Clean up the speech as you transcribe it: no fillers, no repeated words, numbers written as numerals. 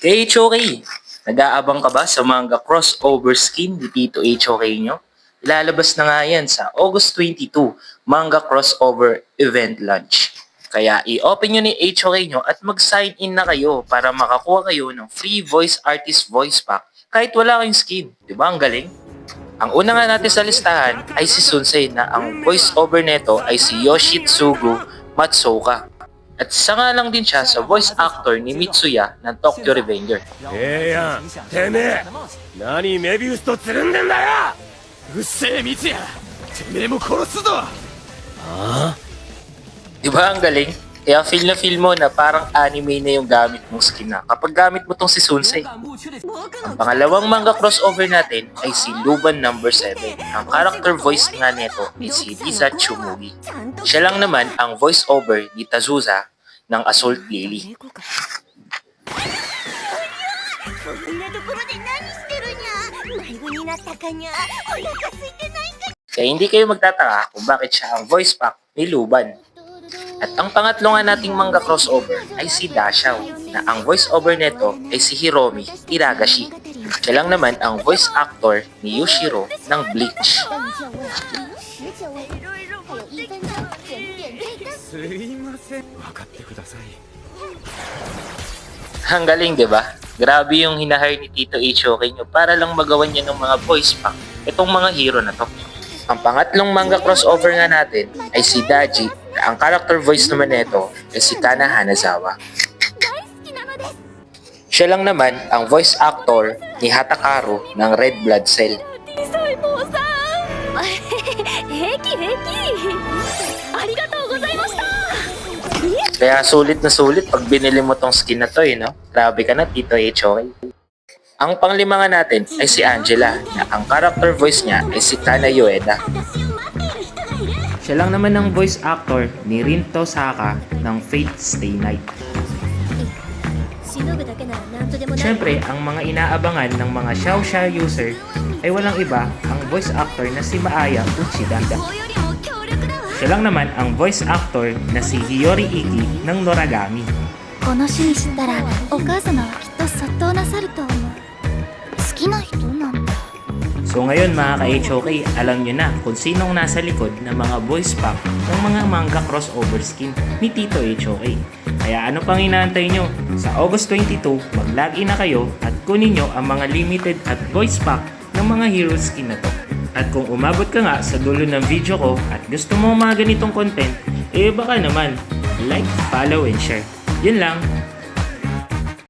HOK, nag-aabang ka ba sa manga crossover skin ni Tito HOK nyo? Ilalabas na nga yan sa August 22, manga crossover event launch. Kaya i-open nyo ni HOK nyo at mag-sign in na kayo para makakuha kayo ng free voice artist voice pack kahit wala kayong skin. Diba ang galing? Ang una nga natin sa listahan ay si Sunsei na ang voice over neto ay si Yoshitsugu Matsuoka. At isa nga lang din siya sa voice actor ni Mitsuya ng Tokyo Revenger. ええやんてめえ何メビウスとつるんでんだようっせえ三ツ矢てめえも殺すぞ Diba ang galing? Kaya feel na feel mo na parang anime na yung gamit mong skin na kapag gamit mo tong si Sunsei. Ang pangalawang manga crossover natin ay si Luban No. 7. Ang character voice nga nito ay si Risa Tsumugi. Siya lang naman ang voice over ni Tazuza ng Assault Lily. こんなところで何してるにゃ迷子になったかにゃお腹空いてないか Kaya hindi kayo magtataka kung bakit siya ang voice pack ni Luban. At ang pangatlo nga nating manga crossover ay si Dashao na ang voice over neto ay si Hiromi Iragashi. Siya lang naman ang voice actor ni Yushiro ng Bleach. すいません分かってください Ang galing, di ba? Grabe yung hinahire ni Tito HOK nyo para lang magawan niya ng mga voice pack itong mga hero na to. Ang pangatlong manga crossover nga natin ay si Daji na ang character voice naman nito ay si Kana Hanazawa. Siya lang naman ang voice actor ni Hatakaru ng Red Blood Cell. 平気平気ありがとうございました Kaya sulit na sulit pag binili mo tong skin na to no? Grabe ka na Tito HOK. Ang panglima nga natin ay si Angela na ang character voice niya ay si Kana Ueda. Siya lang naman ang voice actor ni Rin Tosaka ng Fate Stay Night. しのぐだけなら何とでもなる Siyempre, ang mga inaabangan ng mga Xiaoxia user ay walang iba ang voice actor na si Maaya Uchida. こうよりも強力だわ Siya lang naman ang voice actor na si Hiyori Iki ng Noragami. この趣味知ったらお母様はきっとそっとなさると思う好きな人なんだ So ngayon mga ka-HOK, alam nyo na kung sinong nasa likod ng mga voice pack ng mga manga crossover skin ni Tito HOK. Kaya ano pang inaantay nyo? Sa August 22, mag-login na kayo at kunin nyo ang mga limited at voice pack ng mga hero skin na to. At kung umabot ka nga sa dulo ng video ko at gusto mo mga ganitong content, baka naman, like, follow, and share. Yun lang.